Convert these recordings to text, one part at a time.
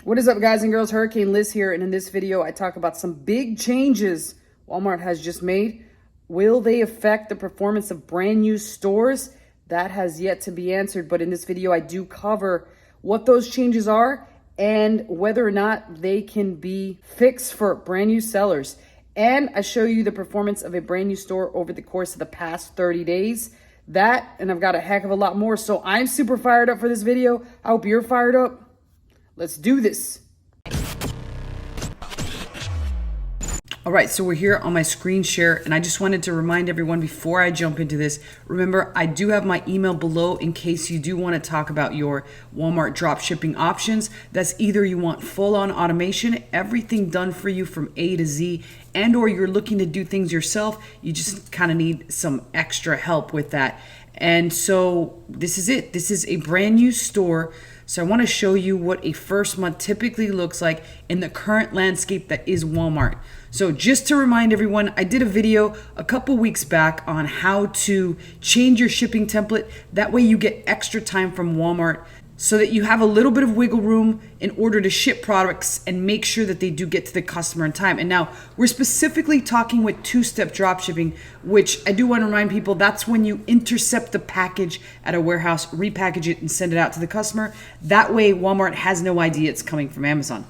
What is up, guys and girls? Hurricane Liz here, and in this video I talk about some big changes Walmart has just made. Will they affect the performance of brand new stores? That has yet to be answered, but in this video I do cover what those changes are and whether or not they can be fixed for brand new sellers. And I show you the performance of a brand new store over the course of the past 30 days. That, and I've got a heck of a lot more, so I'm super fired up for this video. I hope you're fired up. Let's do this. All right, so we're here on my screen share, and I just wanted to remind everyone before I jump into this, remember, I do have my email below in case you do want to talk about your Walmart drop shipping options. That's either you want full-on automation, everything done for you from A to Z, and or you're looking to do things yourself. You just kind of need some extra help with that. And so this is it. This is a brand new store. So I want to show you what a first month typically looks like in the current landscape that is Walmart. So just to remind everyone, I did a video a couple weeks back on how to change your shipping template. That way you get extra time from Walmart so that you have a little bit of wiggle room in order to ship products and make sure that they do get to the customer in time. And now we're specifically talking with two-step drop shipping, which I do want to remind people, that's when you intercept the package at a warehouse, repackage it, and send it out to the customer. That way Walmart has no idea it's coming from Amazon.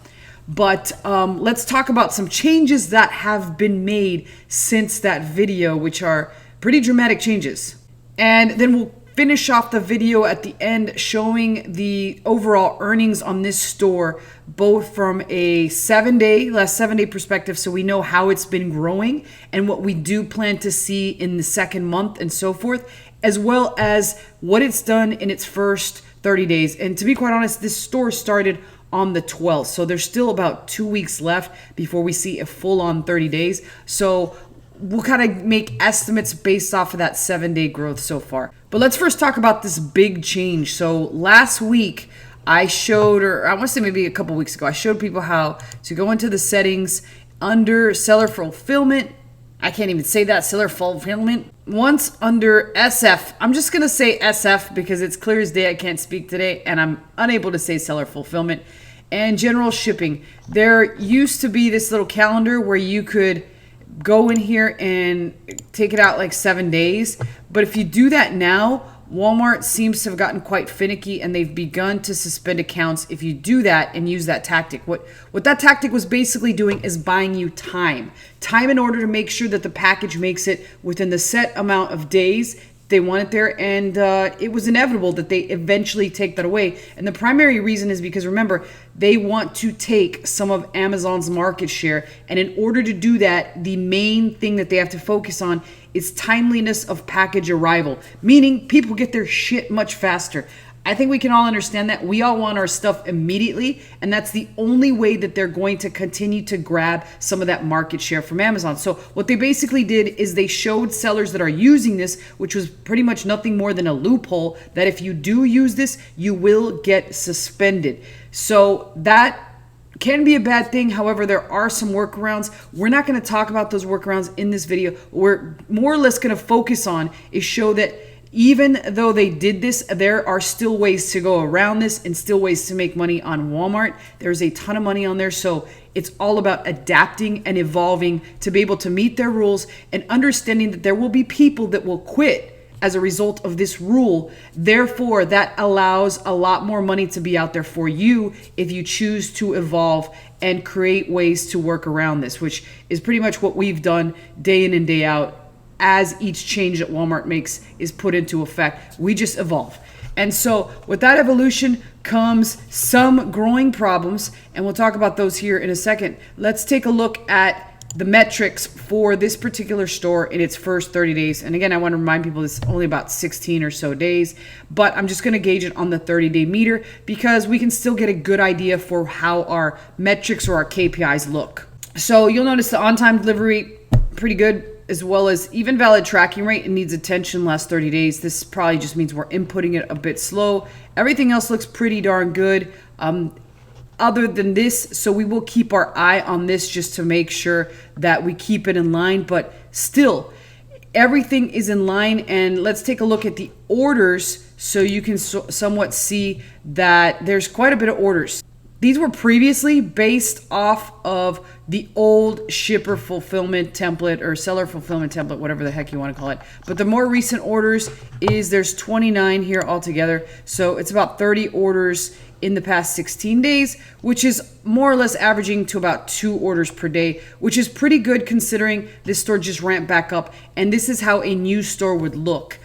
But let's talk about some changes that have been made since that video, which are pretty dramatic changes. And then we'll finish off the video at the end showing the overall earnings on this store, both from a last 7-day perspective, so we know how it's been growing and what we do plan to see in the second month and so forth, as well as what it's done in its first 30 days. And to be quite honest, this store started on the 12th, so there's still about 2 weeks left before we see a full-on 30 days. So we'll kind of make estimates based off of that 7-day growth so far. But let's first talk about this big change. So last week I showed, or I want to say maybe a couple weeks ago, I showed people how to go into the settings under seller fulfillment. I can't even say that, seller fulfillment. Once under SF, I'm just going to say SF because it's clear as day I can't speak today and I'm unable to say seller fulfillment. And general shipping. There used to be this little calendar where you could go in here and take it out like 7 days. But if you do that now, Walmart seems to have gotten quite finicky and they've begun to suspend accounts if you do that and use that tactic. What that tactic was basically doing is buying you time in order to make sure that the package makes it within the set amount of days they want it there, and it was inevitable that they eventually take that away. And the primary reason is because, remember, they want to take some of Amazon's market share, and in order to do that, the main thing that they have to focus on is timeliness of package arrival, meaning people get their shit much faster. I think we can all understand that. We all want our stuff immediately, and that's the only way that they're going to continue to grab some of that market share from Amazon. So what they basically did is they showed sellers that are using this, which was pretty much nothing more than a loophole, that if you do use this, you will get suspended. So that can be a bad thing. However, there are some workarounds. We're not going to talk about those workarounds in this video. What we're more or less going to focus on is show that even though they did this, there are still ways to go around this and still ways to make money on Walmart. There's a ton of money on there, so it's all about adapting and evolving to be able to meet their rules and understanding that there will be people that will quit as a result of this rule. Therefore, that allows a lot more money to be out there for you if you choose to evolve and create ways to work around this, which is pretty much what we've done day in and day out. As each change that Walmart makes is put into effect, we just evolve. And so with that evolution comes some growing problems, and we'll talk about those here in a second. Let's take a look at the metrics for this particular store in its first 30 days. And again, I want to remind people it's only about 16 or so days, but I'm just going to gauge it on the 30-day meter because we can still get a good idea for how our metrics or our KPIs look. So you'll notice the on-time delivery, pretty good, as well as even valid tracking rate. It needs attention last 30 days. This probably just means we're inputting it a bit slow. Everything else looks pretty darn good other than this. So we will keep our eye on this just to make sure that we keep it in line. But still, everything is in line. And let's take a look at the orders so you can somewhat see that there's quite a bit of orders. These were previously based off of the old shipper fulfillment template or seller fulfillment template, whatever the heck you want to call it. But the more recent orders there's 29 here altogether. So it's about 30 orders in the past 16 days, which is more or less averaging to about 2 orders per day, which is pretty good considering this store just ramped back up. And this is how a new store would look.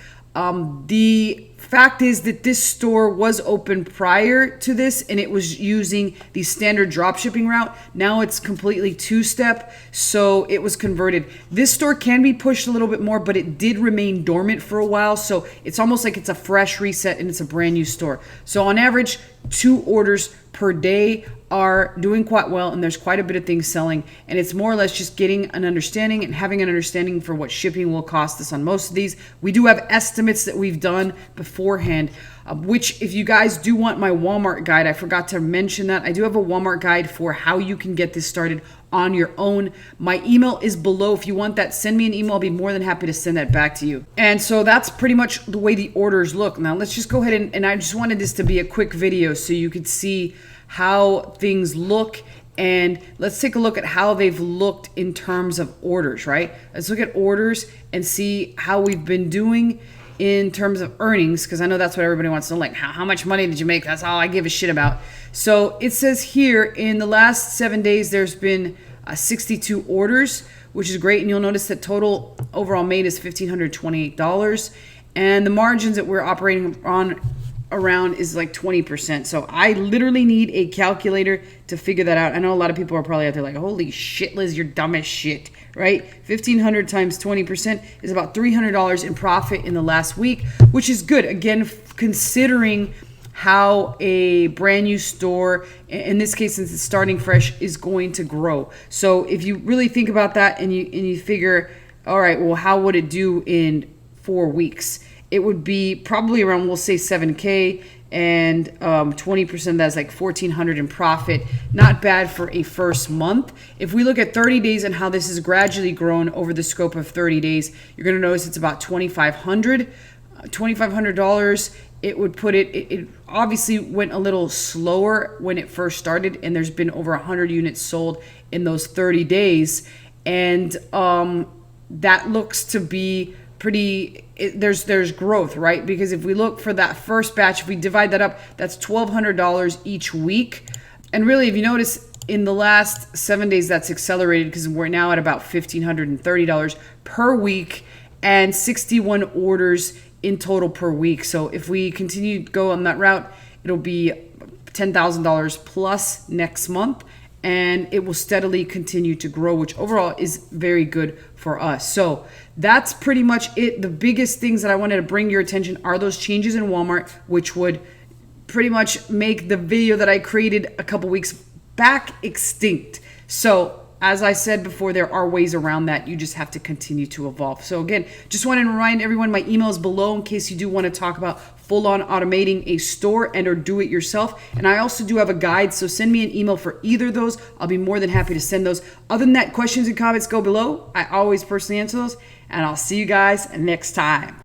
The fact is that this store was open prior to this and it was using the standard dropshipping route. Now it's completely two-step, so it was converted. This store can be pushed a little bit more, but it did remain dormant for a while, so it's almost like it's a fresh reset and it's a brand new store. So on average, 2 orders per day are doing quite well, and there's quite a bit of things selling, and it's more or less just getting an understanding and having an understanding for what shipping will cost us on most of these. We do have estimates that we've done beforehand, which if you guys do want my Walmart guide, I forgot to mention that I do have a Walmart guide for how you can get this started on your own. My email is below. If you want that, send me an email. I'll be more than happy to send that back to you. And so that's pretty much the way the orders look. Now let's just go ahead and I just wanted this to be a quick video so you could see how things look, and let's take a look at how they've looked in terms of orders, right? Let's look at orders and see how we've been doing in terms of earnings, because I know that's what everybody wants to know, like how much money did you make? That's all I give a shit about. So it says here in the last 7 days there's been 62 orders, which is great, and you'll notice that total overall made is $1,528, and the margins that we're operating on around is like 20%. So I literally need a calculator to figure that out. I know a lot of people are probably out there like, holy shit, Liz, you're dumb as shit, right? 1,500 times 20% is about $300 in profit in the last week, which is good. Again, considering how a brand new store, in this case, since it's starting fresh, is going to grow. So if you really think about that and you figure, all right, well, how would it do in 4 weeks? It would be probably around, we'll say 7K, and 20% of that's like 1,400 in profit. Not bad for a first month. If we look at 30 days and how this has gradually grown over the scope of 30 days, you're going to notice it's about $2,500. It would put it obviously went a little slower when it first started, and there's been over 100 units sold in those 30 days, and that looks to be pretty, there's growth, right? Because if we look for that first batch, if we divide that up, that's $1,200 each week. And really, if you notice, in the last 7 days, that's accelerated because we're now at about $1,530 per week and 61 orders in total per week. So if we continue to go on that route, it'll be $10,000 plus next month, and it will steadily continue to grow, which overall is very good for us. So that's pretty much it. The biggest things that I wanted to bring your attention are those changes in Walmart, which would pretty much make the video that I created a couple weeks back extinct. So as I said before, there are ways around that. You just have to continue to evolve. So again, just want to remind everyone, my email is below in case you do want to talk about full-on automating a store and or do it yourself. And I also do have a guide, so send me an email for either of those. I'll be more than happy to send those. Other than that, questions and comments go below. I always personally answer those, and I'll see you guys next time.